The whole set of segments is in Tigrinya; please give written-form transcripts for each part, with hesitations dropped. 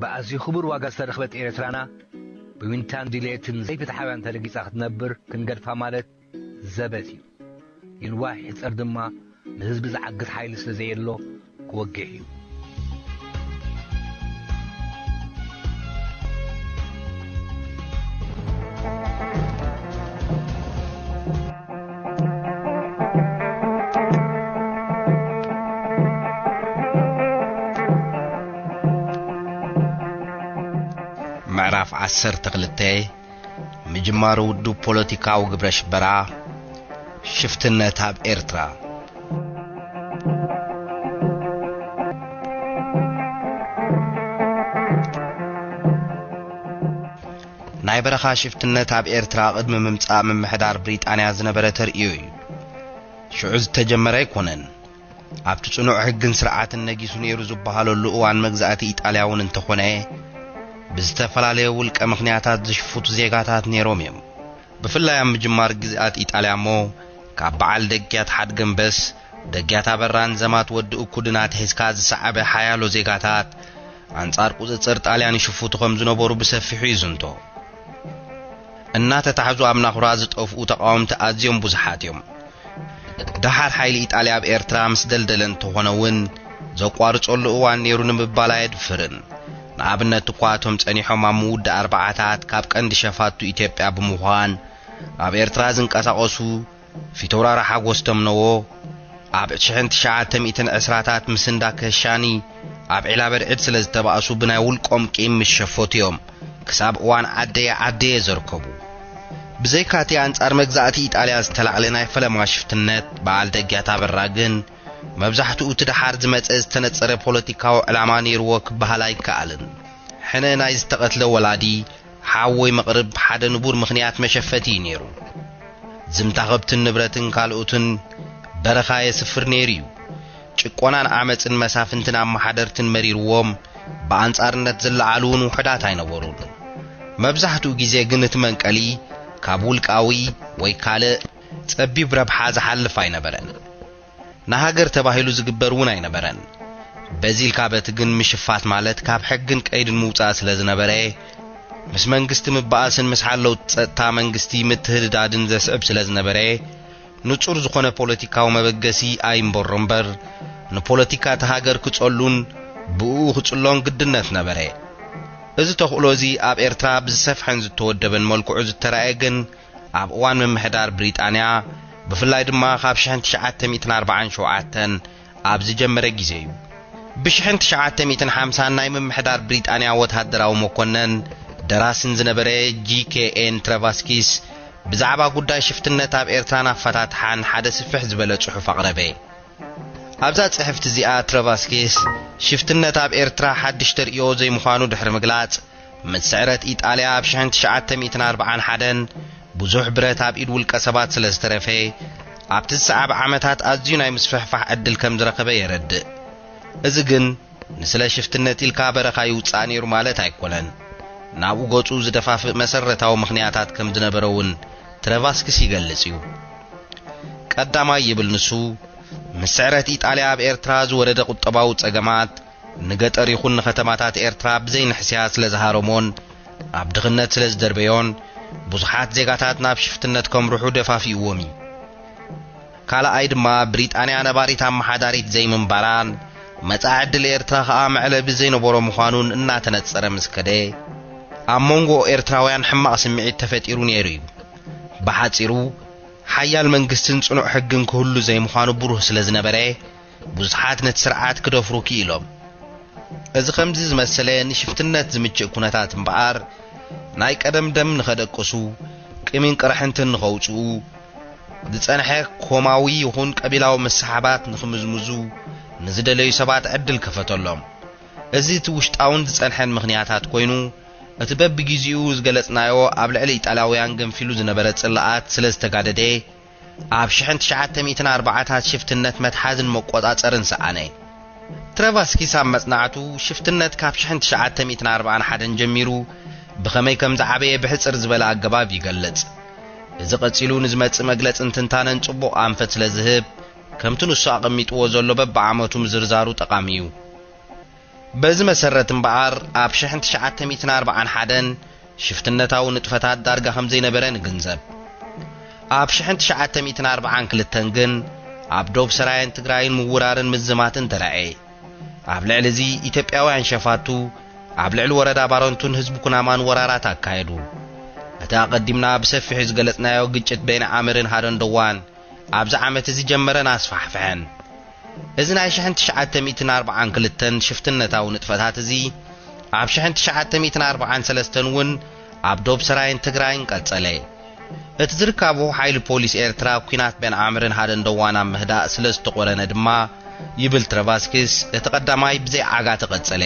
بأزي خبر واقع رخبت إيرترانا بوينتان ديليتن زي فتحوان تلقيس أخذ نبر كنقر فامالت زبتي ينواحد أردما نهزب زعقت حايل سلزيرلو كوقعيو معرف عسر تقلتي مجمارو ودو بوليتيكاو قبرش برا شفتنا تاب إيرترا ناي برخا شفتنا تاب إيرترا قدم ممتقا من محدار بريطانيا زنبرتر إيوي شعوز تجمرا يكونن عبتو صنوع حقن سرعات النجيسو نيرو زبهالو اللقوان مقزاتي إيطالياون انتخونه بزتفلالي ولك مخنياتات زشفوت زيغاتات نيروميم بفلا يم جمار جزئات إيطاليا مو كابعال دقيات حد جنبس دقياتا بران زمات ودقو كودنات حسكاز سعب حيالو زيغاتات انصار قوزصر طاليان يشفوت خمزنو بورو بسفيحو يزنتو النات تحزو امنا خراز طفو تقاومت ازيوم بزحاتيوم دحار حيل إيطاليا بإيرترا مسدلدلن تخونون زقوارصلو اوان نيرو نمبالايد فرن نابنت تقواتهم تصنيحهم عمود 4 كاب قند شفاتو إثيوبيا بمخوان اب إيرترا زنقساقسو في تورار حاغوستم نو اب 1910 مسندا كشاني اب علابر عد سلازتباسو بناي ولقوم قيم مشفوتيوم كساب اوان عدي زركبو بزيكاتي انصار مغزاتي إيطاليا استلعلنا فلما شفتنت بعال دغياتا براغن مبزحتو تدحار زمص تنصره بوليتيكاو علاماني روك بهالاي كالن حنا ناي استقتل ولادي حاوي مقرب حدا نبور مخنيات مشفتي نيرو زمتا غبت نبرتن كالوتن برخا يسفر نيريو ጭቆናን አመጽን መሳፍንትና ማሐደርትን መሪርዎም በአንጻርነት ዘለዓሉን ውህዳት አይነበሩን መብዛህቱ ጊዜ ግን ትመንቀሊ ካቡልቃዊ ወይ ካለ ጸቢብ ረብሓ ዝሐልፍ አይነበረን ናሃገር ተባሂሉ ዝግበሩን አይነበረን በዚል ካበት ግን ምሽፋት ማለት ካብ ሕግን ቀይድን ሙጻ ስለዝነበረ ምስ መንግስት ምባአስን መስሐለው ጸጥታ መንግስቲ ምትህድዳድን ዘስዕብ ስለዝነበረ ንጹር ዝኾነ ፖለቲካው መበገሲ አይምቦረምበር ንፖለቲካ ተሃገር ክጾሉን ብኡ ክጽሎን ግድነት ነበረ እዚ ተኽሎዚ ኣብ ኤርትራ ብዝሰፍሐን ዝተወደበን መልክዑ ዝተራየገን ኣብ እዋን መምሕዳር ብሪጣንያ ብፍላይ ድማ ካብ 1947 ኣብ ዝጀመረ ጊዜ እዩ ብ1950 ናይ መምሕዳር ብሪጣንያ ወታደራዊ መኮነን ደራስን ዝነበረ ጂኬኤን ትራቫስኪስ بزعبا قداي شفتنت اب إيرترانا فتاتحان حدا سفح زبالة صحف أقربي أبزاد صحفت زيئات ترافاسكيس شفتنت اب إيرترا حدش ترئيو زي مخانو دحر مقلات متسعرت إيطاليا بشحن 1940 حدن بزوح برات اب إيد والكسبات سلسترفي اب تسعب عامتات أزيونا يمسفحفح أدل كم درقبي يرد ازقن نسلا شفتنت إلكا برقا يوتساني رمالت هيكولن نابو قوتو زدفاف مسرتاو مخنياتات كم دنبرون ترافاسكس يغلصيو قداما يبل نسو مسعرت إيطاليا بإيرترا زورد قطباو صقمات نغطر يخون ختماتات إيرترا بزين حسيات لزهارمون عبدغنت لزدربيون بزحات زيغاتات ناب شفتنت كم روحو دفافي وومي كالا ايد ما بريطانيا نباريتا محاداريت زي منباران متعد لإيرترا خام على بزين بورو مخانون انا تنتصر مسكدي أمونغو إيرتراويان حماق سمعيت تفتيرون يريو بحاطيرو حيال منغستن صنوع حقن كهلو زي مخانو بروح سلازنبره بزحات نتسرعات كدفروكي إلوم إذا خمزيز مسلين شفتنات زمتش كوناتات مبعار نايك أدم دم نخدقسو كمين قرحنتن نخوشو دتسانحي كوماوي يخون قبيلاو مسحابات نخمزمزو نزدلي سبات عدل كفتولهم إذا توشتاون دتسانحين مخنياتات كوينو أتباب بجيزيو زغلصنايو اب لعل إيطالياويان ገንፊሉ ዝነበረ ጽላአት ስለዝተጋደደ ኣብ 1940 ሽፍትነት መትሓዝን መቆጣጸርን ሰዓነ ትራቫስኪስ ኣብ መጽናዕቱ ሽፍትነት ካብ 1941 ጀሚሩ ብኸመይ ከም ዝዓበየ ብሕጽር ዝበለ ኣገባብ ይገልጽ እዚ ቀጺሉ ንዝመጽእ መግለጽ እንትንታነን ጽቡቕ ኣንፈት ስለዝህብ ከምቲ ንሱ ኣቐሚጥዎ ዘሎ በብዓመቱ ምዝርዛሩ ጠቃሚ እዩ بز مسرت امبار اب شحنت شعات 141 شفتنتاو نطفتات دارغا خمزي نبرن گنزب اب شحنت شعات 140 كلتن اب دوب سراين تግራይን ምውራርን ምዝማትን ተራእየ ኣብ ልዕሊ እዚ ኢትዮጵያውያን ሸፋቱ ኣብ ልዕሊ ወረዳ ባሮንቱን ህዝብ ኩናማን ወራራት አካሄዱ እታ ቀዲምና በሰፊሕ ዝገለጽናዮ ግጭት በይነ ዓምርን ሃደን ደዋን ኣብዚ ዓመት እዚ ጀመረን ኣስፋሕፈን እዚ ናይ 1942 ሽፍትነታው ንጥፈታት እዚ ኣብ 1943 ውን ኣብ ዶብ ሰራይን ትግራይን ቀጸለ እቲ ዝርከቡ ሓይሊ ፖሊስ ኤርትራ ኩናት በይነ ዓምርን ሃደን ደዋን ኣብ ምህዳእ ስለ ዝተቆረነ ድማ ይብል ትረቫስኪስ እቲ ቀዳማይ ብዘይ ዓጋ ተቀጸለ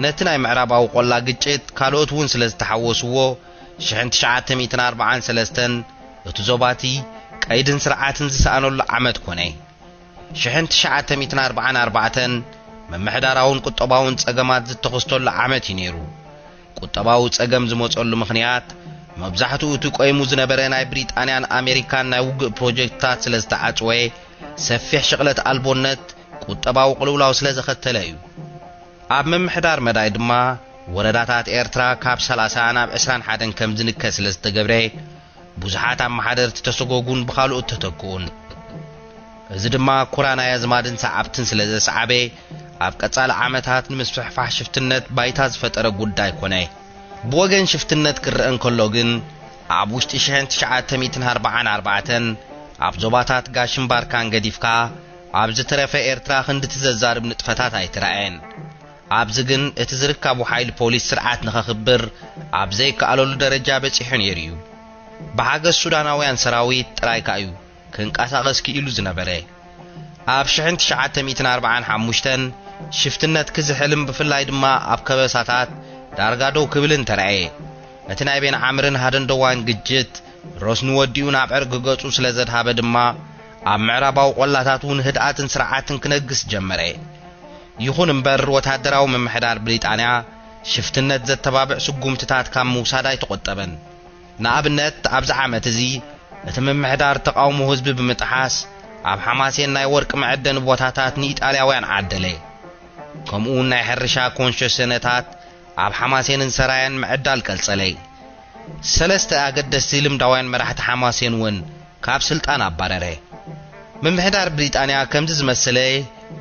ነቲ ናይ ምዕራባዊ ቆላ ግጭት ካልኦት ውን ስለ ዝተሓወስዎ 1943 እቲ ዞባቲ ቀይድን ስርዓትን ዝሰኣነሉ ዓመት ኮነ 1944 መምሕዳራውን ቁጠባውን ጸገማት ዝተኸስተሉ ዓመት ይነይሩ ቁጠባው ጸገም ዝመጸሉ ምኽንያት መብዛሕትኡ እቲ ቆይሙ ዝነበረ ናይ ብሪጣንያን ኣሜሪካን ናይ ውግእ ፕሮጀክትታት ስለ ዝተዓጽወ ሰፊሕ ሽቕለት ኣልቦነት ቁጠባው ቅልውላው ስለ ዘኸተለ እዩ ኣብ መምሕዳር መዳይ ድማ ወረዳታት ኤርትራ ካብ 30 ናብ 21 ከም ዝንከ ስለ ዝተገብረ ብዙሓት ኣመሓደርቲ ተሰጎጉን ብኻልኦት ተተክኡን እዚ ድማ ኩራናይ ኣዝማድን ሰዓብትን ስለ ዘሰዓበ ኣብ ቀጻሊ ዓመታት ንምስፍሕፋሕ ሽፍትነት ባይታ ዝፈጠረ ጉዳይ ኮነ ብወገን ሽፍትነት ክርአን ከሎ ግን ኣብ ውሽጢ 1944 ኣብ ዞባታት ጋሽን ባርካን ገዲፍካ ኣብ ዝተረፈ ኤርትራ ክንዲ ትዘዛርብ ንጥፈታት ኣይትራእየን ኣብዚ ግን እቲ ዝርከቡ ሓይሊ ፖሊስ ስርዓት ንኸኽብር ኣብ ዘይከኣለሉ ደረጃ በፂሑ ነይሩ እዩ ብሓገዝ ሱዳናውያን ሰራዊት ጥራይካ እዩ ክንቀሳቐስ ክኢሉ ዝነበረ ኣብ 1945 ሽፍትነት ክዝሕልን ብፍላይ ድማ ኣብ ከበሳታት ዳርጋ ደው ክብልን ተራእየ እቲ ናይ ቤን ዓምርን ሃደን ደዋን ግጭት ሮስን ወዲኡ ናብ ዕርግ ገጹ ስለ ዘድሃበ ድማ ኣብ ምዕራባዊ ቆላታት ውን ህድኣትን ስርዓትን ክነግስ ጀመረ ይኹን እምበር ወታደራዊ መምሕዳር ብሪጣንያ ሽፍትነት ዘተባብዕ ስጉምትታት ካብ ምውሳድ ኣይተቆጠበን ንኣብነት ኣብዚ ዓመት እዚ እቲ መምሕዳር ተቃውሞ ህዝቢ ብምጥሓስ ኣብ ሓማሴን ናይ ወርቂ መዕደን ቦታታት ንኢጣልያውያን ዓደለ ከምኡውን ናይ ሕርሻ ኮንሸሰነታት ኣብ ሓማሴንን ሰራያን ምዕዳል ቀልጸለ ሰለስተ ኣገደስቲ ልምዳውያን መራሕቲ ሓማሴን ውን ካብ ስልጣን ኣባረረ መምሕዳር ብሪጣንያ ከምዚ ዝመሰለ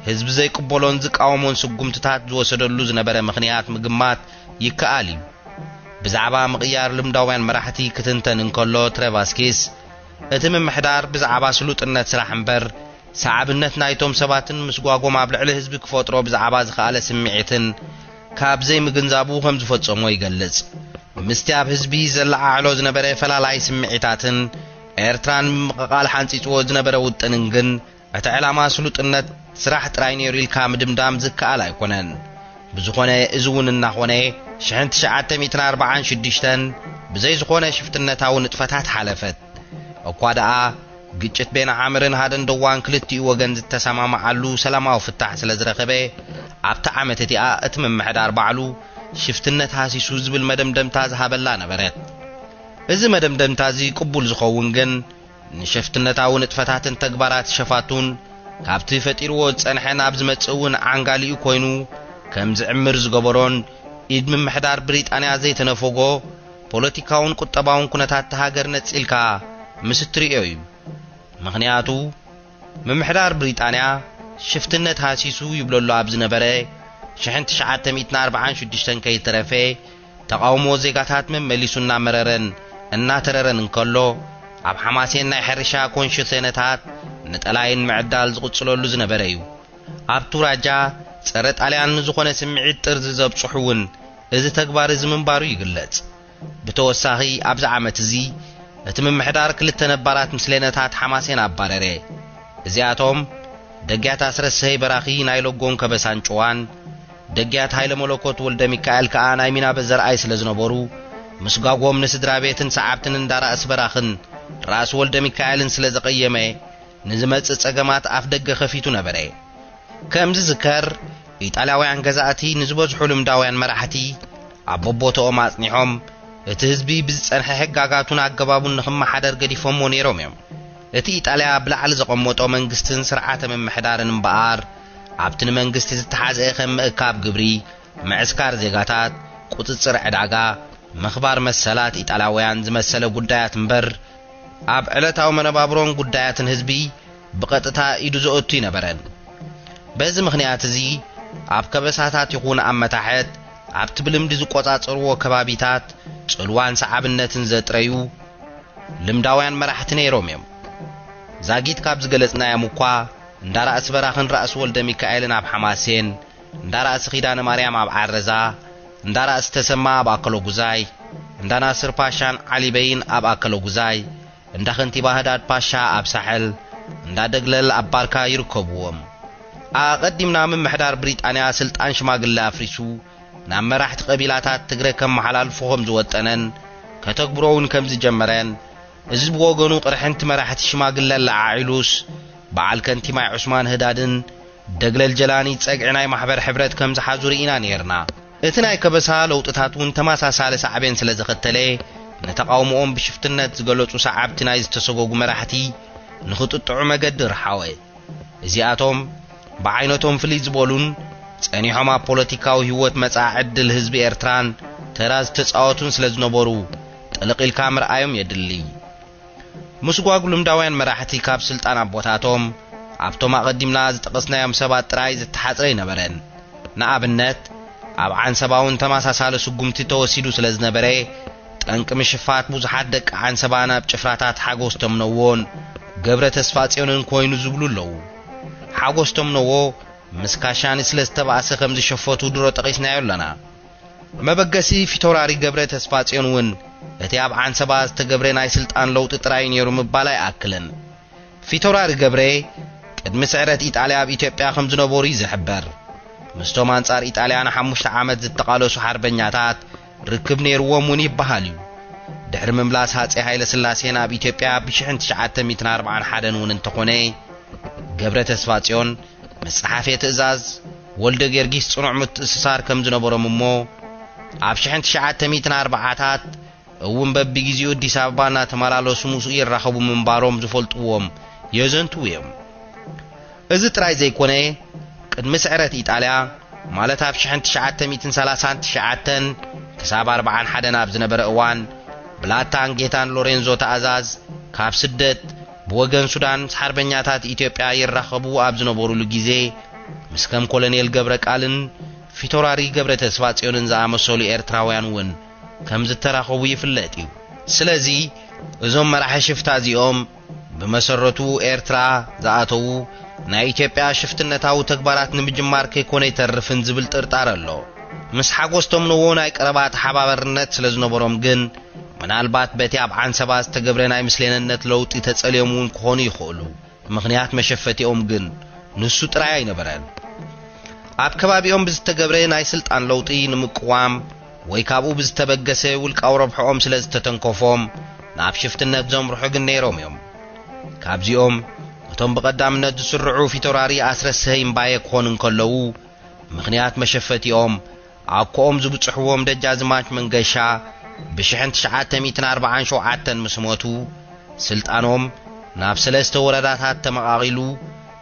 ህዝቢ ዘይቅበሎን ዝቃወሞን ስጉምትታት ዝወሰደሉ ዝነበረ ምኽንያት ምግማት ይከኣል እዩ ብዛዕባ ምቕያር ልምዳውያን መራሕቲ ክትንተን እንከሎ ትረቫስኪስ እቲ መምሕዳር ብዛዕባ ስሉጥነት ስራሕ እምበር ሰዓብነት ናይቶም ሰባትን ምስጓጎም ኣብ ልዕሊ ህዝቢ ክፈጥሮ ብዛዕባ ዝኸኣለ ስምዒትን ካብ ዘይምግንዛቡ ከም ዝፈጸሞ ይገልጽ ምስቲ ኣብ ህዝቢ ዘለዓዕሎ ዝነበረ ፈላላይ ስምዒታትን ኤርትራን ምቕቓል ሓንፂፅዎ ዝነበረ ውጥንን ግን እቲ ዕላማ ስሉጥነት ስራሕ ጥራይ ነይሩ ኢልካ ምድምዳም ዝከኣል ኣይኮነን ብዝኾነ እዚ እውን እናኾነ 1946 ብዘይ ዝኾነ ሽፍትነታዊ ንጥፈታት ሓለፈት እኳ ደኣ ግጭት ቤን ዓምርን ሃደን ደዋን ክልቲኡ ወገን ዝተሰማማዓሉ ሰላማዊ ፍታሕ ስለ ዝረኸበ ኣብታ ዓመት እቲኣ እቲ መምሕዳር ባዕሉ ሽፍትነት ሃሲሱ ዝብል መደምደምታ ዝሃበላ ነበረት እዚ መደምደምታ እዚ ቅቡል ዝኸውን ግን ንሽፍትነታዊ ንጥፈታትን ተግባራት ሸፋቱን ካብቲ ፈጢርዎ ጸንሐን ኣብ ዝመጽእ እውን ዓንጋሊኡ ኮይኑ ከም ዝዕምር ዝገበሮን ኢድ መምሕዳር ብሪጣንያ ዘይተነፈጎ ፖለቲካውን ቁጠባውን ኩነታት ሃገር ነጽልካ ምስትሪኦ እዩ ምኽንያቱ መምሕዳር ብሪጣንያ ሽፍትነት ሃሲሱ ይብለሉ ኣብ ዝነበረ 1946 ከይተረፈ ተቃውሞ ዜጋታት መመሊሱና መረረን እናተረረን እንከሎ ኣብ ሓማሴን ናይ ሕርሻ ኮንሽሰነታት ነጠላይን ምዕዳል ዝቕጽለሉ ዝነበረ እዩ ኣብ ቱራጃ ጸረ ጣልያን ዝኾነ ስምዒት ጥርዝ ዘብጽሑውን እዚ ተግባር እዚ ምንባሩ ይግለጽ ብተወሳኺ ኣብዚ ዓመት እዚ እቲ መምሕዳር ክልተ ነባራት ምስለነታት ሓማሴን ኣባረረ እዚኣቶም ደጊያት ኣስረሰይ በራኺ ናይ ሎጎን ከበሳን ጭዋን ደጊያት ሃይለ መለኮት ወልደ ሚካኤል ከዓ ናይ ሚና በዘርኣይ ስለ ዝነበሩ ምስጋጎም ንስድራ ቤትን ሰዓብትን እንዳራእስ በራኽን ራስ ወልደ ሚካኤልን ስለ ዘቀየመ ንዝመጽእ ጸገማት ኣፍ ደገ ኸፊቱ ነበረ ከምዚ ዝከር ኢጣልያውያን ገዛእቲ ንዝበዝሑ ልምዳውያን መራሕቲ ኣብ ቦቦቶኦም ኣጽኒሖም እቲ ህዝቢ ብዝጸንሐ ሕጋጋቱን ኣገባቡን ንኽመሓደር ገዲፎሞ ነይሮም እዮም እቲ ኢጣልያ ብላዕሊ ዘቐመጦ መንግስትን ስርዓተ መምሕዳርን እምበኣር ኣብትን መንግስቲ ዝተሓዘ ከም ምእካብ ግብሪ معسكر زيغاتات ቁጥጽር ዕዳጋ መኽባር መሰላት ኢጣሊያውያን ዝመሰለ ጉዳያት እምበር ኣብ ዕለታዊ መነባብሮን ጉዳያትን ህዝቢ ብቀጥታ ኢዱ ዘእቱ ይነበረን በዚ ምኽንያት እዚ ኣብ ከበሳታት ይኹን ኣመታሕት ኣብ ትብልምዲ ዝቆጻጽርዎ ከባቢታት ጽልዋን ሰዓብነትን ዘጥረዩ ልምዳውያን መራሕቲ ነይሮም እዮም ዛጊት ካብ ዝገለጽናዮም እኳ እንዳራእስ በራኽን ራእስ ወልደ ሚካኤልን ኣብ ሐማሴን እንዳራእስ ኺዳነ ማርያም ኣብ ዓረዛ እንዳራእስ ተሰማ ኣብ ኣከሎ ጉዛይ እንዳናስር ፓሻን ዓሊ በይን ኣብ ኣከሎ ጉዛይ እንዳኸንቲባ ህዳድ ፓሻ ኣብ ሳሕል እንዳደግለል ኣብ ባርካ ይርከብዎም ኣቀዲምና ምምሕዳር ብሪጣንያ ስልጣን ሽማግለ ኣፍሪሱ ናብ መራሕቲ ቀቢላታት ትግረ ከም መሓላልፎም ዝወጠነን ከተግብሮውን ከም ዝጀመረን እዚ ብወገኑ ቅርሕንቲ መራሕቲ ሽማግለ ለዓኢሉስ በዓል ከንቲማይ ዑስማን ህዳድን ደግለል ጀላኒ ጸግዕናይ ማሕበር ሕብረት ከም ዝሓዙ ኢና ነርና እቲ ናይ ከበሳ ለውጥታቱን ተማሳሳለ ሰዓብን ስለ ዝኸተለ ነተቃውሞኦም ብሽፍትነት ዝገለጹ ሰዓብቲ ናይ ዝተሰጎጉ መራሕቲ ንኽጥጥዑ መገዲ ረሓወ እዚኣቶም ብዓይነቶም ፍልይ ዝበሉን ጸኒሖም ኣብ ፖለቲካዊ ህይወት መጻኢ ዕድል ህዝቢ ኤርትራን ተራዝ ተጻወቱን ስለ ዝነበሩ ጥልቂልካ ምርኣዮም የድሊ ምስጓጉ ልምዳውያን መራሕቲ ካብ ስልጣን ኣቦታቶም ኣብቶም ኣቀዲምና ዝጠቀስናዮም ሰባት ጥራይ ዝተሓጽረ ይነበረን ንኣብነት ኣብ ዓንሰባውን ተማሳሳለ ስጉምቲ ተወሲዱ ስለ ዝነበረ ጠንቂ ምሽፋት ብዙሓት ደቂ ዓንሰባ ናብ ጭፍራታት ሓጎስቶም ነዎን ገብረ ተስፋ ጽዮንን ኮይኑ ዝብሉ ኣለዉ ሓጎስቶም ነዎ ምስካሻኒ ስለ ዝተባእሰ ከም ዝሸፈቱ ድሮ ጠቂስናዮ ኣለና መበገሲ ፊቶራሪ ገብረ ተስፋ ጽዮን እውን እቲ ኣብ ዓንሰባ ዝተገብረ ናይ ስልጣን ለውጢ ጥራይ ነይሩ ምባል ኣይኣክልን ፊቶራሪ ገብረ ቅድሚ ስዕረት ኢጣልያ ኣብ ኢትዮጵያ ከም ዝነበሩ ይዝሕበር ምስቶም አንጻር ኢጣልያ ን5 ዓመት ዝተቃለሱ ሓርበኛታት ርክብ ነይርዎም እውን ይበሃል እዩ ድሕሪ ምምላስ ሃጸይ ሃይለ ስላሴ ናብ ኢትዮጵያ ብ1941 እውን እንተኾነ ገብረ ተስፋ ጽዮን መጽሓፈ ትእዛዝ ወልደ ጌርጊስ ጽኑዕ ምትእስሳር ከም ዝነበሮም እሞ ኣብ 1940ታት እውን በቢግዚኡ አዲስ አበባና ተመላለሱ ሙሱ ይራኸቡ ምንባሮም ዝፈልጥዎም የዘንቱ እዮም እዚ ጥራይ ዘይኮነ ቅድሚ ስዕረት ኢጣልያ ማለት ኣብ 1939 ክሳብ 41 ናብ ዝነበረ እዋን ብላታን ጌታን ሎሬንዞ ተኣዛዝ ካብ ስደት ብወገን ሱዳን ሓርበኛታት ኢትዮጵያ ይራኸቡ ኣብ ዝነበሩሉ ግዜ ምስ ከም ኮሎኔል ገብረ ቃልን ፊቶራሪ ገብረ ተስፋ ጽዮንን ዝኣመሰሉ ኤርትራውያን እውን ከም ዝተራኸቡ ይፍለጥ እዩ ስለዚ እዞም መራሒ ሽፍታ እዚኦም ብመሰረቱ ኤርትራ ዝኣተው ናይ ኢትዮጵያ ሽፍትነታዊ ተግባራት ንምጅማር ከይኮነ ይተርፍን ዝብል ጥርጣር ኣሎ ምስ ሓጎስቶም ነዎ ናይ ቀረባት ሓባበርነት ስለ ዝነበሮም ግን ምናልባት በቲ ኣብ ዓንሰባ ዝተገብረ ናይ ምስለነነት ለውጢ ተጸልዮሙን ክኾኑ ይኽእሉ ምኽንያት መሸፈቲኦም ግን ንሱ ጥራይ ኣይነበረን ኣብ ከባቢኦም ብዝተገብረ ናይ ስልጣን ለውጢ ንምቅዋም ወይ ካብኡ ብዝተበገሰ ውልቃው ረብሖኦም ስለ ዝተተንከፎም ናብ ሽፍትነት ዘምርሑ ግን ነይሮም እዮም ካብዚኦም እቶም ብቀዳምነት ዝስርዑ ፊቶራሪ ኣስረሰይ እምባዬ ክኾኑ እንከለዉ ምኽንያት መሸፈቲኦም ኣኮኦም ዝብጽሕዎም ደጃዝማች መንገሻ ብ1947 ምስ ሞቱ ስልጣኖም ናብ 3 ወረዳታት ተመቃቂሉ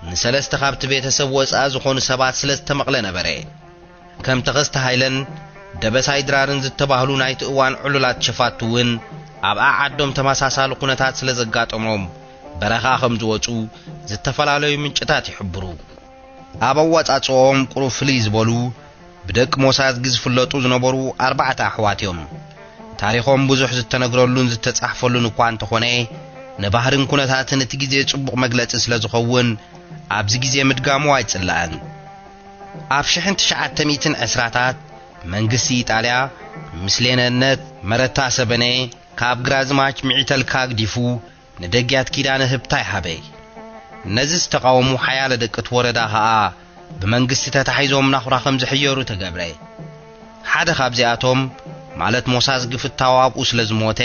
ንሰለስተ ካብቲ ቤተሰብ ወጻእ ዝኾኑ ሰባት ስለ ዝተመቕለ ነበረ ከም ተኸስተ ሃይለን ደበሳይ ድራርን ዝተባህሉ ናይቲ እዋን ዕሉላት ሸፋቱውን ኣብ ዓዶም ተመሳሳሊ ኩነታት ስለ ዘጋጠሞም በረኻ ከም ዝወጹ ዝተፈላለዩ ምንጭታት ይሕብሩ ኣብ ኣወጻጽኦም ቁሩብ ፍልይ ዝበሉ ብደቂ ሞሳድ ዝፍለጡ ዝነበሩ 4 ኣሕዋት እዮም ታሪኾም ብዙሕ ዝተነግረሉን ዝተጻሕፈሉን እኳ እንተኾነ ንባህርን ኩነታትን እቲ ግዜ ጽቡቕ መግለጺ ስለ ዝኸውን ኣብዚ ግዜ ምድጋሙ ኣይጽላእን ኣብ 1920ታት መንግስቲ ኢጣልያ ምስለነነት መረታ ሰበነ ካብ ግራዝማች ሚዕተልካ ግዲፉ ንደጊያት ኪዳነ ህብታይ ሃበይ እነዚህ ዝተቃወሙ ሓያለ ደቅት ወረዳ ኸኣ ብመንግስቲ ተታሒዞም ናኹራ ከም ዝሕየሩ ተገብረ ሓደ ካብዚኣቶም ማለት ሞሳዝ ግፍታው ኣብኡ ስለ ዝሞተ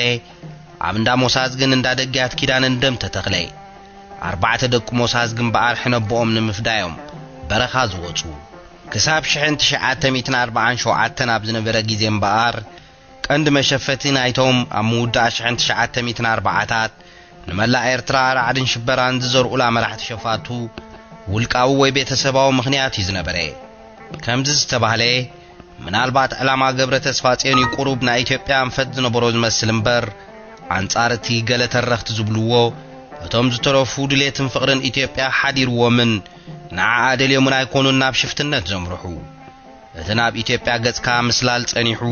ኣብ እንዳ ሞሳዝ ግን እንዳ ደጊያት ኪዳነ እንደም ተተኽለ 4 ደቂ ሞሳዝ ግን በኣርሒ ነቦኦም ንምፍዳዮም በረኻ ዝወጹ ክሳብ 1947 ኣብ ዝነበረ ግዜ እምበኣር ቀንዲ መሸፈቲ ናይቶም ኣብ ምውዳእ 1940ታት ንመላእ ኤርትራ ራዕድን ሽበራን ዝዘርኡላ መራሕቲ ሸፋቱ ውልቃዊ ወይ ቤተሰባዊ ምኽንያት እዩ ዝነበረ ከምዚ ዝተባህለ ምናልባት ዕላማ ገብረ ተስፋጽዮን ይቁሩብ ናይ ኢትዮጵያ አንፈት ዝነበሮ ዝመስል እምበር አንጻር እቲ ገለ ተረኽቲ ዝብልዎ እቶም ዝተረፉ ድሌትን ፍቕርን ኢትዮጵያ ሓዲርዎምን ንዓዓ ደልዮምን ኣይኮኑን ናብ ሽፍትነት ዘምርሑ እቲ ናብ ኢትዮጵያ ገጽካ ምስላል ጸኒሑ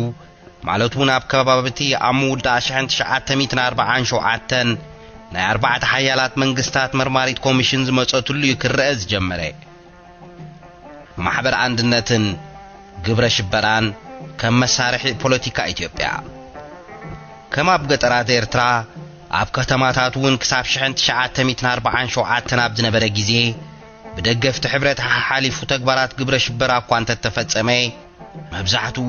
ማለት እውን ኣብ ከባቢቲ ኣሙውዳ 1947 ናይ 4 ሓያላት መንግስታት መርማሪት ኮሚሽን ዝመጸትሉ ይክረአ ዝጀመረ ማሕበር አንድነትን ግብረ ሽበራን ከም መሳርሒ ፖለቲካ ኢትዮጵያ ከም ኣብ ገጠራት ኤርትራ ኣብ ከተማታት እውን ክሳብ 1947 ኣብ ዝነበረ ግዜ ብደገፍቲ ሕብረት ሓሊፉ ተግባራት ግብረ ሽበራ እኳ እንተተፈጸመ መብዛሕትኡ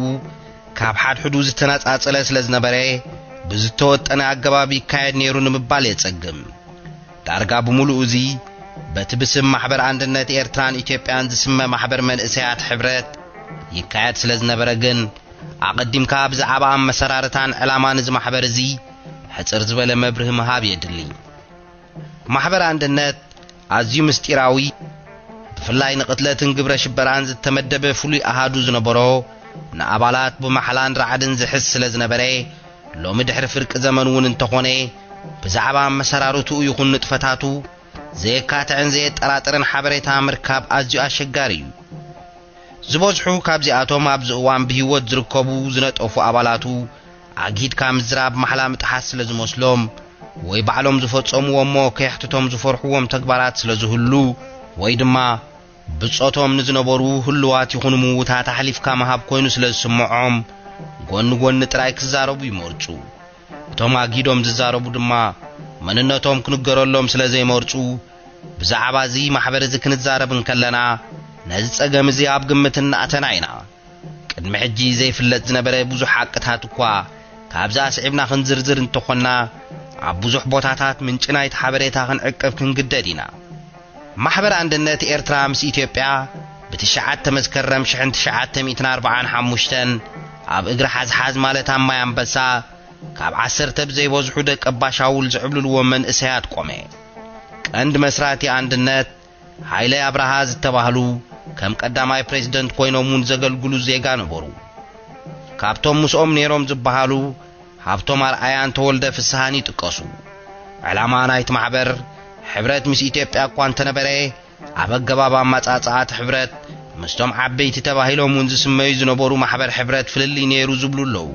ካብ ሓድሕዱ ዝተነጻጸለ ስለ ዝነበረ ብዝተወጠነ ኣገባብ ይካየድ ነይሩ ንምባል የጸግም ዳርጋ ብምሉእ እዚ በቲ ብስም ማሕበር አንድነት ኤርትራን ኢትዮጵያን ዝስመ ማሕበር መንእሰያት ሕብረት ይካየድ ስለ ዝነበረ ግን ኣቐዲምካ ብዛዕባ መሰራርታን ዕላማን እዚ ማሕበር እዚ ሕጽር ዝበለ መብርህ መሃብ የድሊ ማሕበር አንድነት ኣዝዩ ምስጢራዊ ብፍላይ ንቅትለትን ግብረ ሽበራን ዝተመደበ ፍሉይ ኣሃዱ ዝነበሮ ንኣባላት ብማሕላን ራዕድን ዝሕስ ስለ ዝነበረ ሎሚ ድሕሪ ፍርቂ ዘመን እውን እንተኾነ ብዛዕባ መሰራርቱ ይኹን ንጥፈታቱ ዘየካትዕን ዘየጠራጥርን ሓበሬታ ምርካብ ኣዝዩ ኣሸጋሪ እዩ ዝበዝሑ ካብዚኣቶም ኣብዚ እዋን ብህይወት ዝርከቡ ዝነጠፉ ኣባላቱ ኣጊድካ ምዝራብ ማሕላ ምጥሓስ ስለ ዝመስሎም ወይ ባዕሎም ዝፈጸምዎሞ ከየሕትቶም ዝፈርሕዎም ተግባራት ስለ ዝህሉ ወይ ድማ ብጾቶም ንዝነበሩ ህልዋት ይኹኑ ምውታት ኣሕሊፍካ መሃብ ኮይኑ ስለ ዝስምዖም ጎኒ ጎኒ ጥራይ ክዛረቡ ይመርጹ እቶም ኣጊዶም ዝዛረቡ ድማ መንነቶም ክንገረሎም ስለ ዘይመርጹ ብዛዕባ እዚ ማሕበር እዚ ክንዛረብ እንከለና ነዚ ጸገም እዚ ኣብ ግምት እናእተና ኢና ቅድሚ ሕጂ ዘይፍለጥ ዝነበረ ብዙሕ ሓቅታት እኳ ካብዛ ስዒብና ክንዝርዝር እንተኾና ኣብ ብዙሕ ቦታታት ምንጭ ናይቲ ሓበሬታ ክንዕቅብ ክንግደድ ኢና ማሕበር አንድነት ኤርትራ ምስ ኢትዮጵያ ብ9 መስከረም 1945 ኣብ እግሪ ሓዝሓዝ ማለት ኣብ ማይ ኣንበሳ ካብ 10 ብዘይበዝሑ ደቀ ባሻውል ዝዕብልልዎ መንእሰያት ቆመ ቀንዲ መስራቲ አንድነት ሃይለ አብርሃ ዝተባህሉ ከም ቀዳማይ ፕሬዝደንት ኮይኖም ዘገልግሉ ዜጋ ነበሩ ካብቶም ምስኦም ነይሮም ዝበሃሉ ሃብቶም ኣርኣያን ተወልደ ፍስሃን ይጥቀሱ ዕላማ ናይቲ ማሕበር ሕብረት ምስ ኢትዮጵያ እኳ እንተነበረ ኣብ ኣገባብ ኣማጻጽኣት ሕብረት ምስቶም ዓበይቲ ተባሂሎም ዝስመዩ ዝነበሩ ማሕበር ሕብረት ፍልሊ ነይሩ ዝብሉ ኣለዉ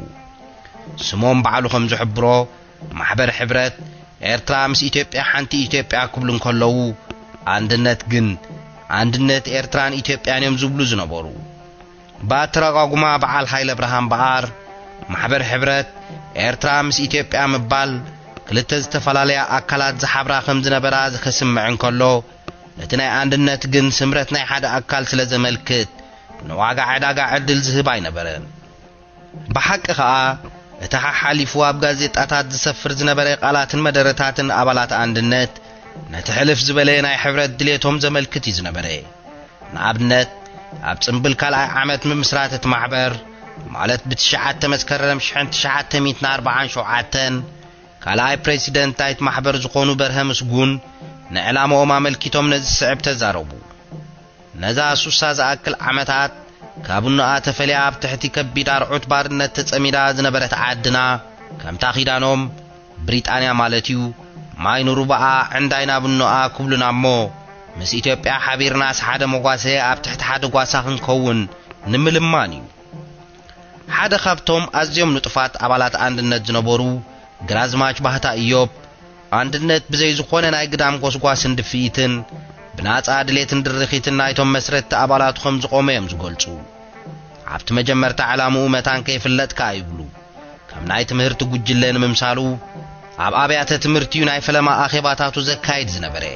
ስሞም ባዕሉ ከም ዝሕብሮ ማሕበር ሕብረት ኤርትራ ምስ ኢትዮጵያ ሓንቲ ኢትዮጵያ ክብሉ እንከለዉ አንድነት ግን አንድነት ኤርትራን ኢትዮጵያን እዮም ዝብሉ ዝነበሩ ባትረጋጉማ በዓል ሃይለ ብርሃን በዓር ማሕበር ሕብረት ኤርትራ ምስ ኢትዮጵያ ምባል ክልተ ዝተፈላለያ ኣካላት ዝሓብራ ከም ዝነበራ ዝክስምዕ እንከሎ እቲ ናይ አንድነት ግን ስምረት ናይ ሓደ ኣካል ስለ ዘመልክት ንዋጋ ዕዳጋ ዕድል ዝህብ ኣይነበረን ብሓቂ ከዓ እቲ ሓሊፉ ኣብ ጋዜጣታት ዝሰፍር ዝነበረ ቃላትን መደረታትን ኣባላት አንድነት ነቲ ሕልፍ ዝበለ ናይ ሕብረት ድሌቶም ዘመልክት እዩ ዝነበረ ንኣብነት ኣብ ጽምብል ካልኣይ ዓመት ምምስራት እቲ ማሕበር ማለት ብ9 መስከረም 1947 ካልኣይ ፕሬዚደንት ናይቲ ማሕበር ዝኾኑ በርሀ ምስጉን ንዕላማኦም ኣመልኪቶም ነዚ ስዕብ ተዛረቡ ነዛ ሱሳ ዝኣክል ዓመታት ካብኡንኣ ተፈልያ ኣብ ትሕቲ ከቢድ ኣርዑት ባርነት ተጸሚዳ ዝነበረት ዓድና ከምታ ኺዳኖም ብሪጣንያ ማለት እዩ ማይ ንሩባኣ ዕንዳይና ብኖኣ ክብሉና እሞ ምስ ኢትዮጵያ ሓቢርናስ ሓደ መጓሰ ኣብ ትሕቲ ሓደ ጓሳ ክንከውን ንምልማን እዩ ሓደ ካብቶም ኣዝዮም ንጡፋት ኣባላት አንድነት ዝነበሩ ግራዝማች ባህታ ኢዮብ አንድነት ብዘይ ዝኾነ ናይ ግዳም ጎስጓስን ድፍኢትን ብናጻ ድሌትን ድርኺትን ናይቶም መስረቲ ኣባላቱ ከም ዝቆመ እዮም ዝገልጹ ኣብቲ መጀመርታ ዕላምኡ መታን ከይፍለጥካ ይብሉ ከም ናይ ትምህርቲ ጉጅለ ንምምሳሉ ኣብ ኣብያተ ትምህርቲ ናይ ፈለማ ኣኼባታቱ ዘካይድ ዝነበረ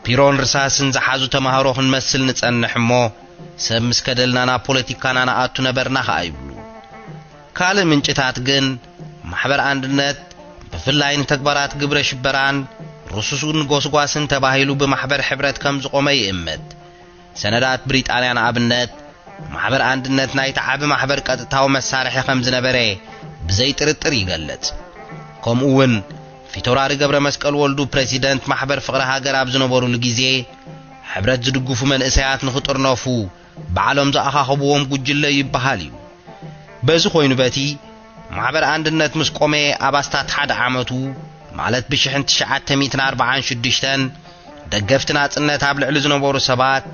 ፒሮን ርሳስን ዝሓዙ ተማሃሮ ክንመስል ንጸንሕ እሞ ሰብ ምስ ከደልናና ፖለቲካና ንኣቱ ነበርና ኸ ይብሉ ካልእ ምንጭታት ግን ማሕበር አንድነት ብፍላይ ንተግባራት ግብረ ሽበራን ርሱሱን ጎስጓስን ተባሂሉ ብማሕበር ሕብረት ከም ዝቆመ ይእምት ሰነዳት ብሪጣንያ ንኣብነት ማሕበር አንድነት ናይቲ ዓቢ ማሕበር ቀጥታዊ መሳርሒ ከም ዝነበረ ብዘይ ጥርጥር ይገልጽ ከምኡውን ፊታውራሪ ገብረ መስቀል ወልዱ ፕሬዚደንት ማሕበር ፍቅረ ሃገር ኣብ ዝነበሩሉ ግዜ ሕብረት ዝድግፉ መንእሰያት ንኽጥርነፉ بعلم زأخاخبوهم قجلة يبهاليو بزو خوينو باتي معبر عندنت مسقومي أباستات حد عامتو مالت بشحن 946 دقفتنا تسنت هابل على زنبورو سبات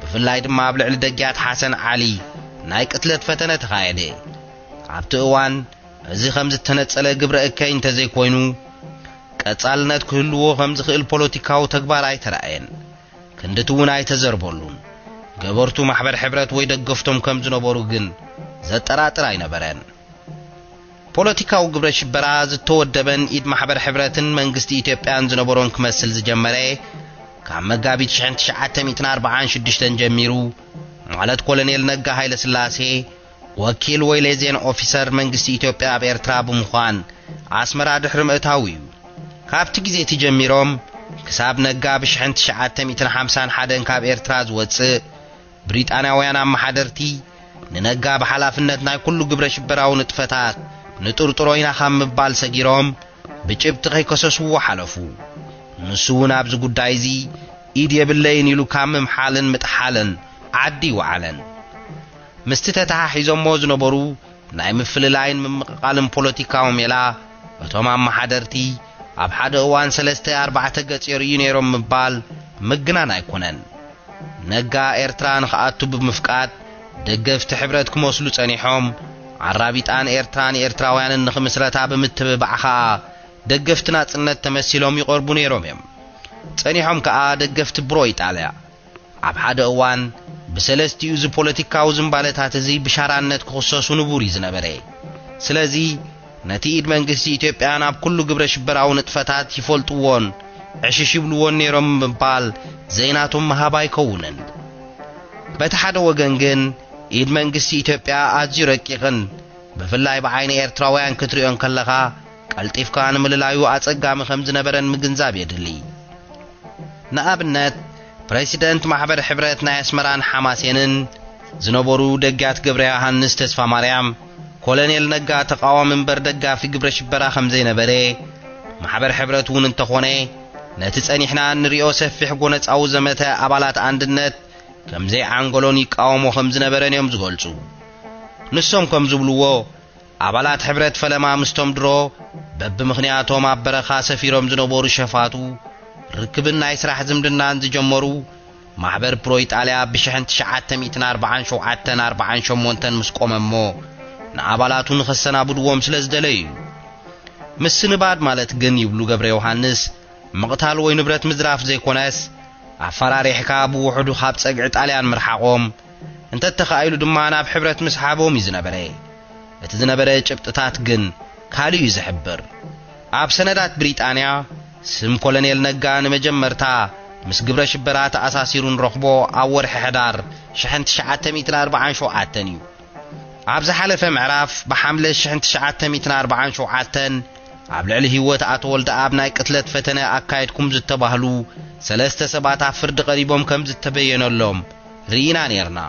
بفلاي دما هابل على دقيات حسن علي نايك اتلت فتنة غايدي عبتو اوان ازي خمز تنتسألة قبر اكاين تزي كوينو كاتسالنت كلو خمز خيل بوليتيكاو تكبار اي ترأين كندتون اي تزربولون قبرتو محبر حبرت ويدقفتم كم زنبورو جن زتراتر اي نبران بوليتيكاو قبر شبراز تودبن ايد محبر حبرتن منقستي إثيوبيان زنبورون كمسل زجمري كان مقابي 946 جميرو معلت كولونيل نقا هايل سلاسي وكيل ويليزين اوفيسر منقستي إثيوبيا بإرترا بمخوان عاسمرا دحرم اتاويو كابت جزي تجميروم كساب نقا بشحن 951 كاب إرتراز واتس بريطانياوያን አማሓደርቲ ንነጋ በሐላፍነት ናይ ኩሉ ግብረ ሽበራው ንጥፈታት ንጥርጥሮይና ከም ምባል ሰጊሮም ብጭብጥ ከይከሰስዎ ሓለፉ ንሱውን ኣብዚ ጉዳይ እዚ ኢድ የብለይን ኢሉ ካምም ሓልን ምጥሓልን ዓዲ ወዓለን ምስትተታ ሒዞሞ ዝነበሩ ናይ ምፍልላይን ምምቃልን ፖለቲካው ሜላ እቶም አማሓደርቲ ኣብ ሓደ እዋን 3-4 ገጽ የርእዩ ነይሮም ምባል ምግናን ኣይኮነን ነጋ ኤርትራን ኸኣቱ ብምፍቃድ ደገፍቲ ሕብረት ክመስሉ ጸኒሖም ዓራቢጣን ኤርትራን ኤርትራውያንን ንኽምስረታ ብምትብባዕኻ ደገፍቲ ናጽነት ተመሲሎም ይቐርቡ ነይሮም እዮም ጸኒሖም ከኣ ደገፍቲ ብሮ ኢጣልያ ኣብ ሓደ እዋን ብሰለስቲኡ ፖለቲካው ዝምባለታት እዚ ብሻራነት ክኽሰሱ ንቡር ዝነበረ ስለዚ ነቲ ኢድ መንግስቲ ኢትዮጵያን ኣብ ኩሉ ግብረ ሽበራው ንጥፈታት ይፈልጥዎን ዕሽሽ ይብልዎን ነይሮም ምባል ዘይናቶም መሃባ ይከውንን በቲ ሓደ ወገን ግን ኢድ መንግስቲ ኢትዮጵያ ኣዝዩ ረቂቕን ብፍላይ ብዓይኒ ኤርትራውያን ክትሪኦን ከለኻ ቀልጢፍካ ንምልላዩ ኣጸጋሚ ከም ዝነበረን ምግንዛብ የድሊ ንኣብነት ፕሬሲደንት ማሕበር ሕብረት ናይ ኣስመራን ሓማሴንን ዝነበሩ ደጋት ገብረ ዮሃንስ ተስፋ ማርያም ኮሎኔል ነጋ ተቃዋሚ እምበር ደጋፊ ግብረ ሽበራ ከም ዘይነበረ ማሕበር ሕብረት እውን እንተኾነ ነቲ ጸኒሕና ንሪኦ ሰፊሕ ጎነጻው ዘመተ ኣባላት አንድነት ከም ዘይ አንጎሎን ይቃወሙ ከም ዝነበረን እዮም ዝገልጹ ንሶም ከም ዝብልዎ ኣባላት ሕብረት ፈለማ ምስቶም ድሮ በብምኽንያቶም ኣብ በረኻ ሰፊሮም ዝነበሩ ሸፋቱ ርክብን ናይ ስራሕ ዝምድናን ዝጀመሩ ማሕበር ፕሮ ኢጣልያ ብ1947 ምስ ቆመሞ ንኣባላቱ ንኸሰናብድዎም ስለ ዝደለዩ ምስ ንባድ ማለት ግን ይብሉ ገብረ ዮሃንስ مقتال ወይ ንብረት ምዝራፍ ዘይኮነስ ኣፈራሪሕካ ብውሕዱ ካብ ጸግዒ ጣልያን ምርሓቆም እንተ ተኻኢሉ ድማ ናብ ሕብረት ምስሓቦም ይዝነበረ እቲ ዝነበረ ጭብጥታት ግን ካልዩ ዝሕብር ኣብ ሰነዳት ብሪጣንያ ስም ኮሎኔል ነጋ ንመጀመርታ ምስ ግብረ ሽበራ ተኣሳሲሩን ረኽቦ ኣብ ወርሒ ሕዳር 1947 እዩ ኣብ ዝሓለፈ ምዕራፍ ብሓምለ 1947 ኣብ ልዕሊ ህይወት ኣቶ ወልደ ኣብ ናይ ቅትለት ፈተነ ኣካይድኩም ዝተባህሉ ሰለስተ ሰባት ኣብ ፍርዲ ቀሪቦም ከም ዝተበየነሎም ርኢና ነርና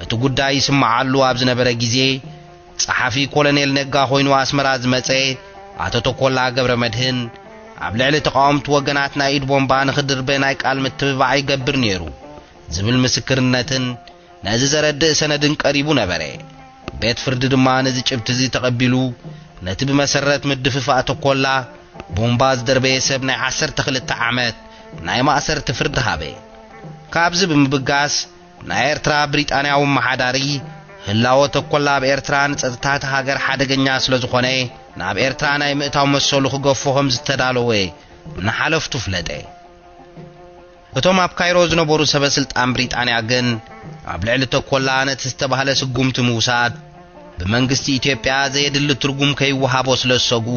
እቲ ጉዳይ ይስማዓሉ ኣብ ዝነበረ ግዜ ጸሓፊ ኮሎኔል ነጋ ኮይኑ ኣስመራ ዝመጸ ኣቶ ተኮላ ገብረ መድህን ኣብ ልዕሊ ተቃውምቲ ወገናት ናይ ኢድ ቦምባ ንኽድርበ ናይ ቃል ምትብባዕ ይገብር ነይሩ ዝብል ምስክርነትን ነዚ ዘረድእ ሰነድን ቀሪቡ ነበረ ቤት ፍርዲ ድማ ነዚ ጭብቲ እዚ ተቐቢሉ ነቲ ብመሰረት ምድፍፋእ ተኮላ ቦምባ ዝደርበየ ሰብ ናይ 12 ዓመት ናይ ማእሰርቲ ፍርዲ ሃበ ካብዚ ብምብጋስ ናይ ኤርትራ ብሪጣንያዊ መሓዳሪ ህላወ ተኮላ በኤርትራ ንጸጥታት ሃገር ሓደገኛ ስለ ዝኾነ ናብ ኤርትራ ናይ ምእታው መሰሉ ክገፎ ከም ዝተዳለወ ንሓለፍቱ ፍለጠ እቶም ኣብ ካይሮ ዝነበሩ ሰበስልጣን ብሪጣንያ ግን ኣብ ልዕሊ ተኮላ ነቲ ዝተባህለ ስጉምቲ ምውሳድ በመንግስቲ ኢትዮጵያ ዘየድል ትርጉም ከይወሃቦ ስለሰጉ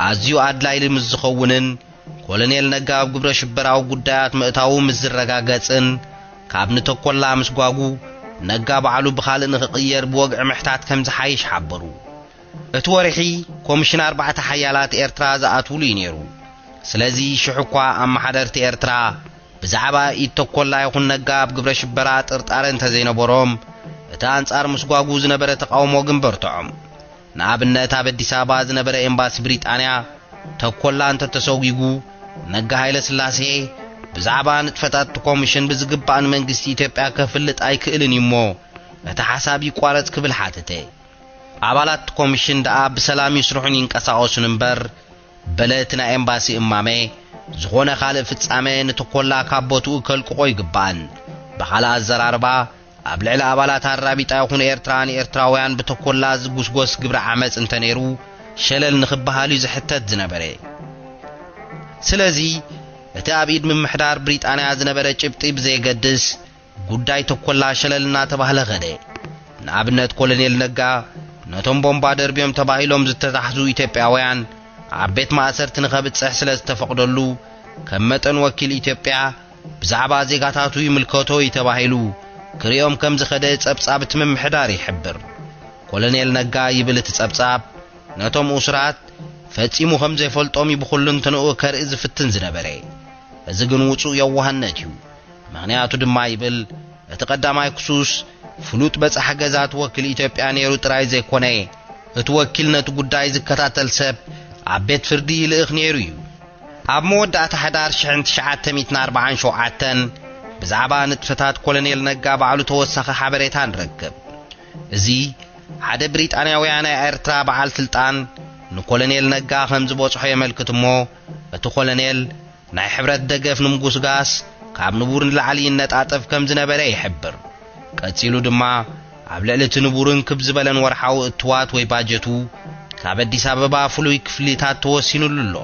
ኣዝዩ ኣድላይ ልምዝኸውንን ኮሎኔል ነጋ ኣብ ግብረ ሽበራው ጉዳያት ምእታው ምዝረጋገጽን ካብ ንተኮላ ምስጓጉ ነጋ በዓሉ ብኻልእ ንኽቕየር ብወግዒ ምሕታት ከም ዝሓይሽ ሓበሩ እቲ ወርሒ ኮሚሽን 4 ሓያላት ኤርትራ ዝኣትውሉ ነይሩ ስለዚ ሽሑኳ ኣማሓደርቲ ኤርትራ ብዛዕባ ኢተኮላ ይኹን ነጋ ኣብ ግብረ ሽበራ ጥርጣረ እንተዘይነበሮም እቲ አንጻር ምስጓጉ ዝነበረ ተቃውሞ ግን በርትዖም ንኣብነት ኣብ አዲስ አበባ ዝነበረ ኤምባሲ ብሪጣንያ ተኮላ እንተ ተሰውጊጉ ነጋ ኃይለ ስላሴ ብዛዕባ ንጥፈታት ኮሚሽን ብዝግባእን መንግስቲ ኢትዮጵያ ከፍልጥ ኣይክእልን እሞ እቲ ሓሳብ ይቋረጽ ክብል ሓተተ ኣባላት ኮሚሽን ደኣ ብሰላም ይስሩሑን ይንቀሳቐሱን እምበር በለትና ኤምባሲ እማሜ ዝኾነ ካልእ ፍጻሜ ንተኮላ ካብ ቦትኡ ከልቅቆ ይግባእን ብኻልእ ኣዘራርባ ኣብ ልዕሊ ኣባላት ኣራቢጣ ይኹኑ ኤርትራውያን ብተኮላ ዝጉስጎስ ግብረ ዓመፅ እንተነይሩ ሸለል ንኽበሃል እዩ ዝሕተት ዝነበረ ስለዚ እቲ ኣብ ኢድ ምምሕዳር ብሪጣንያ ዝነበረ ጭብጢ ብዘይገድስ ጉዳይ ተኮላ ሸለል እናተባህለ ኸደ ንኣብነት ኮሎኔል ነጋ ነቶም ቦምባ ደርቢዮም ተባሂሎም ዝተታሕዙ ኢትዮጵያውያን ኣብ ቤት ማእሰርቲ ንኸብፅሕ ስለ ዝተፈቕደሉ ከም መጠን ወኪል ኢትዮጵያ ብዛዕባ ዜጋታቱ ይምልከቶ ተባሂሉ ክሪኦም ከም ዝኸደ ጸብጻብ እቲ ምምሕዳር ይሕብር ኮሎኔል ነጋ ይብል እቲ ጸብጻብ ነቶም ኡስራት ፈጺሙ ከም ዘይፈልጦም ይብኹሉን ተንኡ ከርኢ ዝፍትን ዝነበረ እዚ ግን ውፁእ የዋህነት እዩ ምኽንያቱ ድማ ይብል እቲ ቀዳማይ ክሱስ ፍሉጥ በጻሕ ገዛት ወኪል ኢትዮጵያ ነይሩ ጥራይ ዘይኮነ እቲ ወኪል ነቲ ጉዳይ ዝከታተል ሰብ ኣብ ቤት ፍርዲ ይልእኽ ነይሩ እዩ ኣብ መወዳእታ ሕዳር 1947 ብዛዕባ ንጥፈታት ኮሎኔል ነጋ ባዕሉ ተወሳኺ ሓበሬታ ንረክብ እዚ ሓደ ብሪጣንያውያን ናይ ኤርትራ በዓል ስልጣን ንኮሎኔል ነጋ ከም ዝበጽሖ የመልክት እሞ እቲ ኮሎኔል ናይ ሕብረት ደገፍ ንምጉስጋስ ካብ ንቡርን ላዕሊ ይነጣጠፍ ከም ዝነበረ ይሕብር ቀጺሉ ድማ ኣብ ልዕሊ እቲ ንቡርን ክብ ዝበለን ወርሓዊ እትዋት ወይ ባጀቱ ካብ ኣዲስ ኣበባ ፍሉይ ክፍሊታት ተወሲኑሉ ኣሎ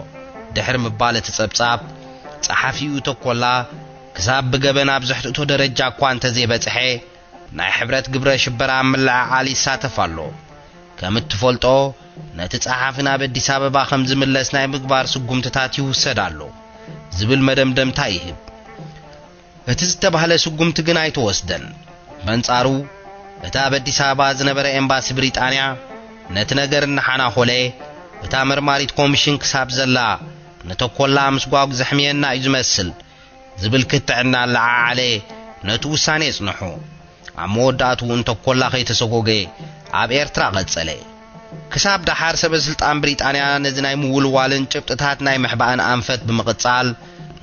ድሕሪ ምባል እቲ ጸብጻብ ጸሓፊኡ ተኮላ ክሳብ ብገበና ብዝሕትቶ ደረጃ እኳ እንተዘይበጽሐ ናይ ሕብረት ግብረ ሽበራ ምልዕዓል ይሳተፍ ኣሎ ከም እትፈልጦ ነቲ ጸሓፊ ናብ ኣዲስ ኣበባ ከም ዝምለስ ናይ ምግባር ስጉምትታት ይውሰድ ኣሎ ዝብል መደምደምታ ይህብ እቲ ዝተባህለ ስጉምቲ ግን ኣይተወስደን በንጻሩ እቲ ኣብ ኣዲስ ኣበባ ዝነበረ ኤምባሲ ብሪጣንያ ነቲ ነገር እናሓናኾለ እታ መርማሪት ኮሚሽን ክሳብ ዘላ ነተኮላ ምስጓጉ ዘሕምየና እዩ ዝመስል ዝብል ክትዕና ለዓዓለ ነቲ ውሳኔ ጽንሑ ኣብ መወዳእቱ እንተኮላ ከይተሰጎገ ኣብ ኤርትራ ቀጸለ ክሳብ ዳሓር ሰበስልጣን ብሪጣንያ ነዚ ናይ ምውልዋልን ጭብጥታት ናይ ምሕባእን ኣንፈት ብምቕጻል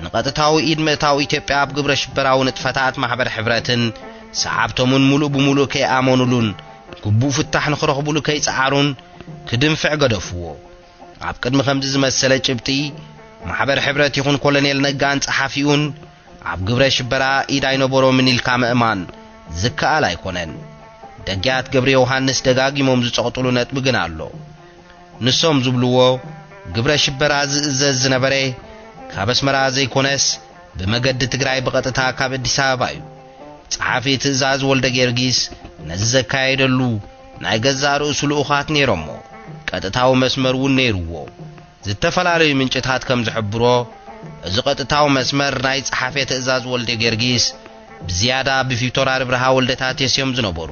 ንቐጥታዊ ኢድ ምእታው ኢትዮጵያ ኣብ ግብረ ሽበራዊ ንጥፈታት ማሕበር ሕብረትን ሰሓብቶምን ሙሉእ ብምሉእ ከይኣመኑሉን ግቡእ ፍታሕ ንኽረኽቡሉ ከይፀዓሩን ክድንፍዕ ገደፍዎ ኣብ ቅድሚ ከምዚ ዝመሰለ ጭብጢ ማሕበር ሕብረት ይኹን ኮሎኔል ነጋን ጸሓፊኡን ኣብ ግብረ ሽበራ ኢድ ኣይነበሮምን ኢልካ ምእማን ዝከኣል ኣይኮነን ደጊያት ገብረ ዮሐንስ ደጋጊሞም ዝጸቕጥሉ ነጥቢ ግን ኣሎ ንሶም ዝብልዎ ግብረ ሽበራ ዝእዘዝ ዝነበረ ካብ ኣስመራ ዘይኮነስ ብመገዲ ትግራይ ብቐጥታ ካብ ኣዲስ ኣበባ እዩ ጸሓፊ ትእዛዝ ወልደ ጊዮርጊስ ነዚ ዘካየደሉ ናይ ገዛ ርእሱ ልኡኻት ነይሮሞ ቀጥታዊ መስመር እውን ነይሩዎ ዝተፈላለዩ ምንጭታት ከም ዝሕብሮ እዚ ቀጥታዊ መስመር ናይ ጸሓፊ ትእዛዝ ወልደ ጊዮርጊስ ብዝያዳ ብቪክቶር አብርሃ ወልደታት የስዮም ዝነበሩ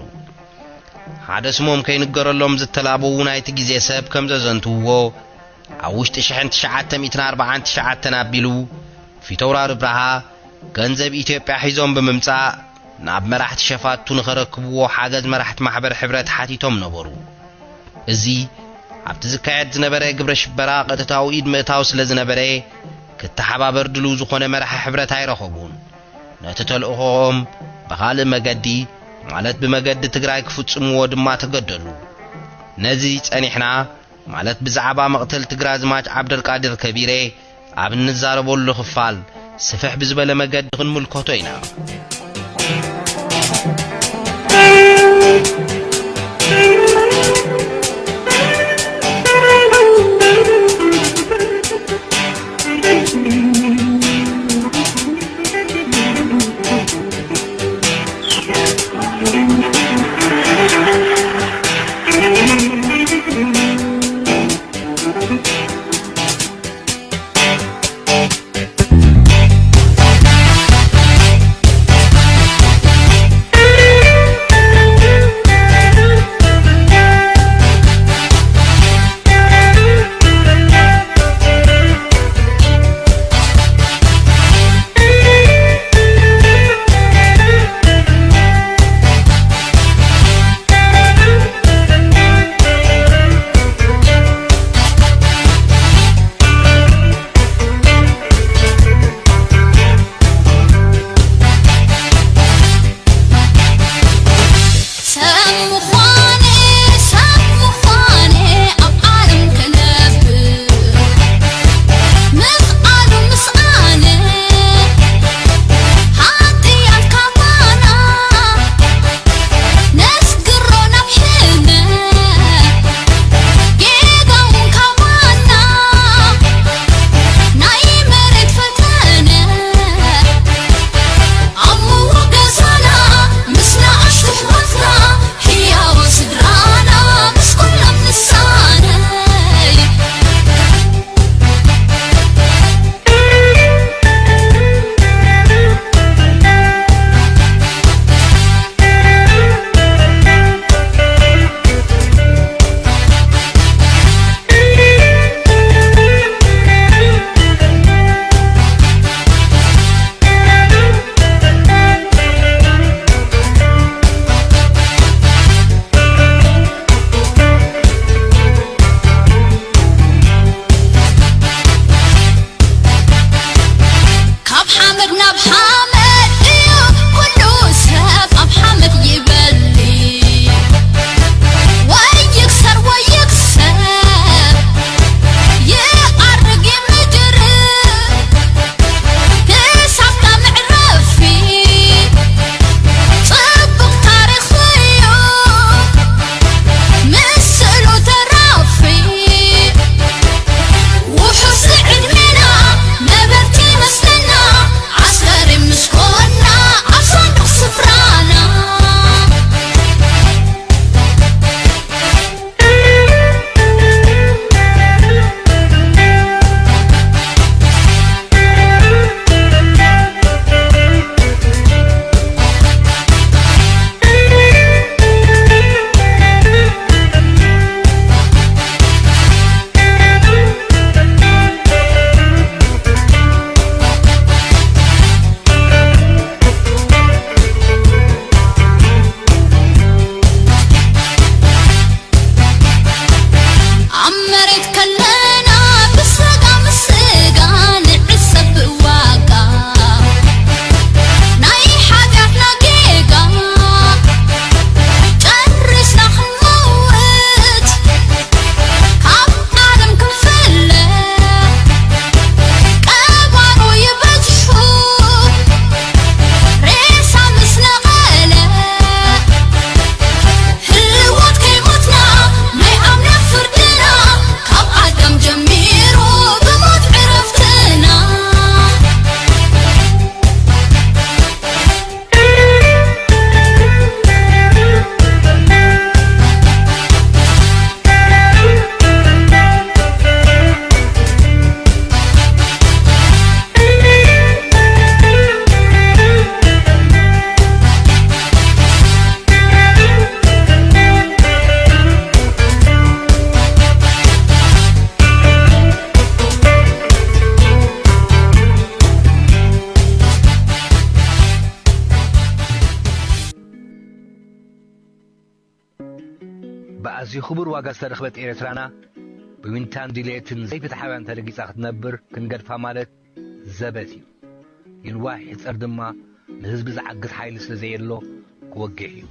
ሓደ ስሞም ከይንገረሎም ዝተላበው ናይቲ ግዜ ሰብ ከም ዘዘንትዎ ኣብ ውሽጢ 1949 ኣቢሉ ቪክቶር አብርሃ ገንዘብ ኢትዮጵያ ሒዞም ብምምጻእ ናብ መራሕቲ ሸፋቱ ንኸረክብዎ ሓገዝ መራሕቲ ማሕበር ሕብረት ሓቲቶም ነበሩ እዚ ኣብቲ ዝካየድ ዝነበረ ግብረ ሽበራ ቀጥታዊ ኢድ ምእታው ስለ ዝነበረ ክትሓባበር ድሉ ዝኾነ መራሒ ሕብረት ኣይረኸቡን ነቲ ተልእኾኦም ብኻልእ መገዲ ማለት ብመገዲ ትግራይ ክፍጽምዎ ድማ ተገደሉ ነዚ ጸኒሕና ማለት ብዛዕባ መቕተል ትግራይ ዝማች ዓብደልቃድር ከቢሬ ኣብ እንዛረበሉ ክፋል ስፍሕ ብዝበለ መገዲ ክንምልከቶ ኢና بأزي خبر واقع استرخبت إيرترانا بمنتان دليتن زي فتحاوان تلقيت أخذ نبر كنقر فامالت زبتي ين واحد أردما نهزب زعقت حيل سلزيلو كوجهيو